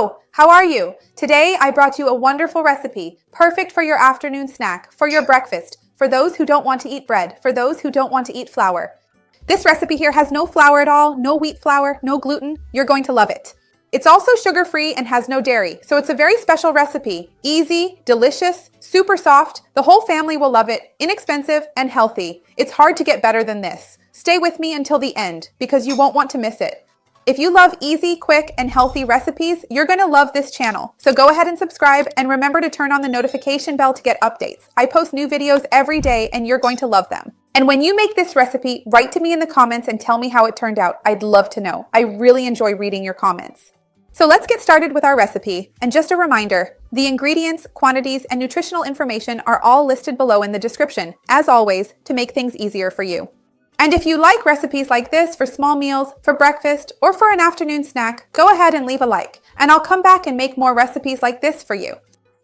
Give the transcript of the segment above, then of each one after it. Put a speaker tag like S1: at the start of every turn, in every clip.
S1: Hello, how are you? Today I brought you a wonderful recipe, perfect for your afternoon snack, for your breakfast, for those who don't want to eat bread, for those who don't want to eat flour. This recipe here has no flour at all, no wheat flour, no gluten. You're going to love it. It's also sugar-free and has no dairy, so it's a very special recipe. Easy, delicious, super soft. The whole family will love it, inexpensive, and healthy. It's hard to get better than this. Stay with me until the end, because you won't want to miss it. If you love easy, quick, and healthy recipes, you're going to love this channel. So go ahead and subscribe, and remember to turn on the notification bell to get updates. I post new videos every day, and you're going to love them. And when you make this recipe, write to me in the comments and tell me how it turned out. I'd love to know. I really enjoy reading your comments. So let's get started with our recipe. And just a reminder, the ingredients, quantities, and nutritional information are all listed below in the description, as always, to make things easier for you. And if you like recipes like this for small meals, for breakfast, or for an afternoon snack, go ahead and leave a like, and I'll come back and make more recipes like this for you.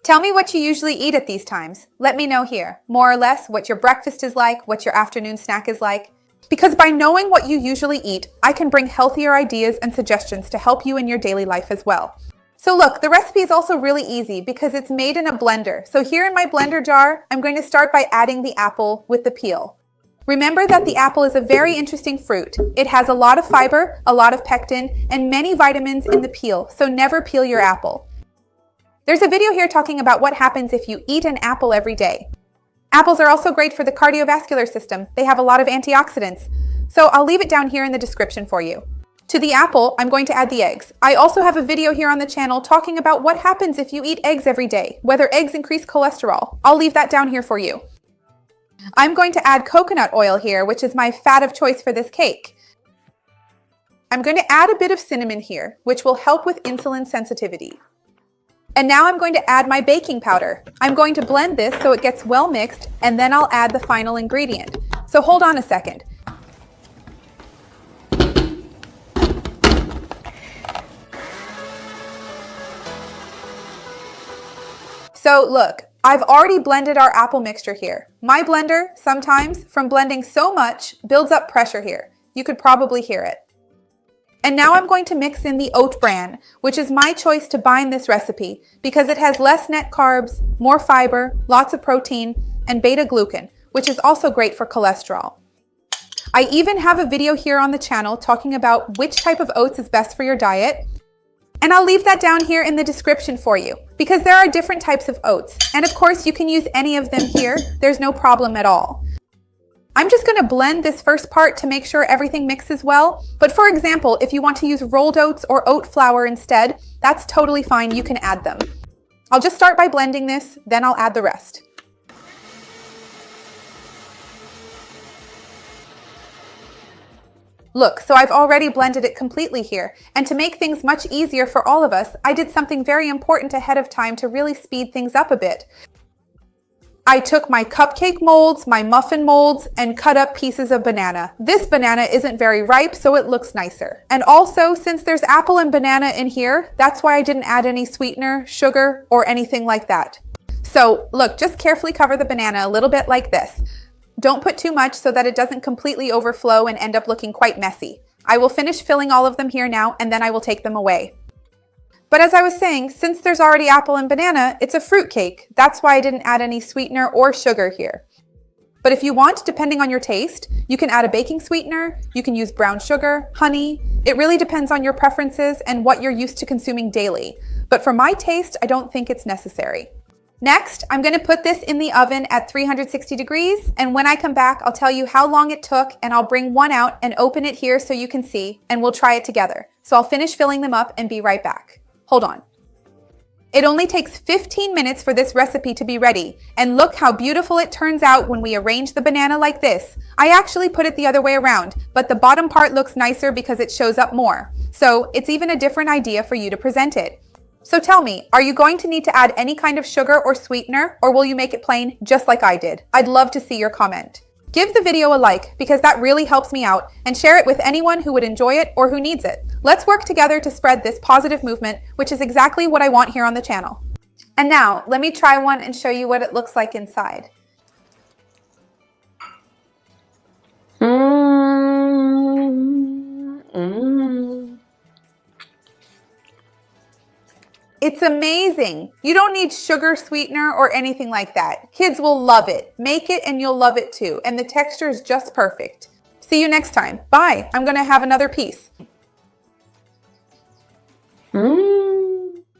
S1: Tell me what you usually eat at these times. Let me know here, more or less, what your breakfast is like, what your afternoon snack is like. Because by knowing what you usually eat, I can bring healthier ideas and suggestions to help you in your daily life as well. So look, the recipe is also really easy because it's made in a blender. So here in my blender jar, I'm going to start by adding the apple with the peel. Remember that the apple is a very interesting fruit. It has a lot of fiber, a lot of pectin, and many vitamins in the peel, so never peel your apple. There's a video here talking about what happens if you eat an apple every day. Apples are also great for the cardiovascular system. They have a lot of antioxidants. So I'll leave it down here in the description for you. To the apple, I'm going to add the eggs. I also have a video here on the channel talking about what happens if you eat eggs every day, whether eggs increase cholesterol. I'll leave that down here for you. I'm going to add coconut oil here, which is my fat of choice for this cake. I'm going to add a bit of cinnamon here, which will help with insulin sensitivity. And now I'm going to add my baking powder. I'm going to blend this so it gets well mixed, and then I'll add the final ingredient. So hold on a second. So look, I've already blended our apple mixture here. My blender, sometimes, from blending so much, builds up pressure here. You could probably hear it. And now I'm going to mix in the oat bran, which is my choice to bind this recipe because it has less net carbs, more fiber, lots of protein, and beta-glucan, which is also great for cholesterol. I even have a video here on the channel talking about which type of oats is best for your diet, and I'll leave that down here in the description for you because there are different types of oats, and of course you can use any of them here. There's no problem at all. I'm just going to blend this first part to make sure everything mixes well. But for example, if you want to use rolled oats or oat flour instead, that's totally fine. You can add them. I'll just start by blending this, then I'll add the rest. Look, so I've already blended it completely here. And to make things much easier for all of us, I did something very important ahead of time to really speed things up a bit. I took my cupcake molds, my muffin molds, and cut up pieces of banana. This banana isn't very ripe, so it looks nicer. And also, since there's apple and banana in here, that's why I didn't add any sweetener, sugar, or anything like that. So look, just carefully cover the banana a little bit like this. Don't put too much so that it doesn't completely overflow and end up looking quite messy. I will finish filling all of them here now, and then I will take them away. But as I was saying, since there's already apple and banana, it's a fruit cake. That's why I didn't add any sweetener or sugar here. But if you want, depending on your taste, you can add a baking sweetener, you can use brown sugar, honey. It really depends on your preferences and what you're used to consuming daily. But for my taste, I don't think it's necessary. Next, I'm going to put this in the oven at 360 degrees, and when I come back, I'll tell you how long it took, and I'll bring one out and open it here so you can see, and we'll try it together. So I'll finish filling them up and be right back. Hold on. It only takes 15 minutes for this recipe to be ready, and look how beautiful it turns out when we arrange the banana like this. I actually put it the other way around, but the bottom part looks nicer because it shows up more. So it's even a different idea for you to present it. So tell me, are you going to need to add any kind of sugar or sweetener, or will you make it plain just like I did? I'd love to see your comment. Give the video a like because that really helps me out, and share it with anyone who would enjoy it or who needs it. Let's work together to spread this positive movement, which is exactly what I want here on the channel. And now, let me try one and show you what it looks like inside. It's amazing. You don't need sugar sweetener or anything like that. Kids will love it. Make it and you'll love it too. And the texture is just perfect. See you next time. Bye. I'm going to have another piece.
S2: Mmm.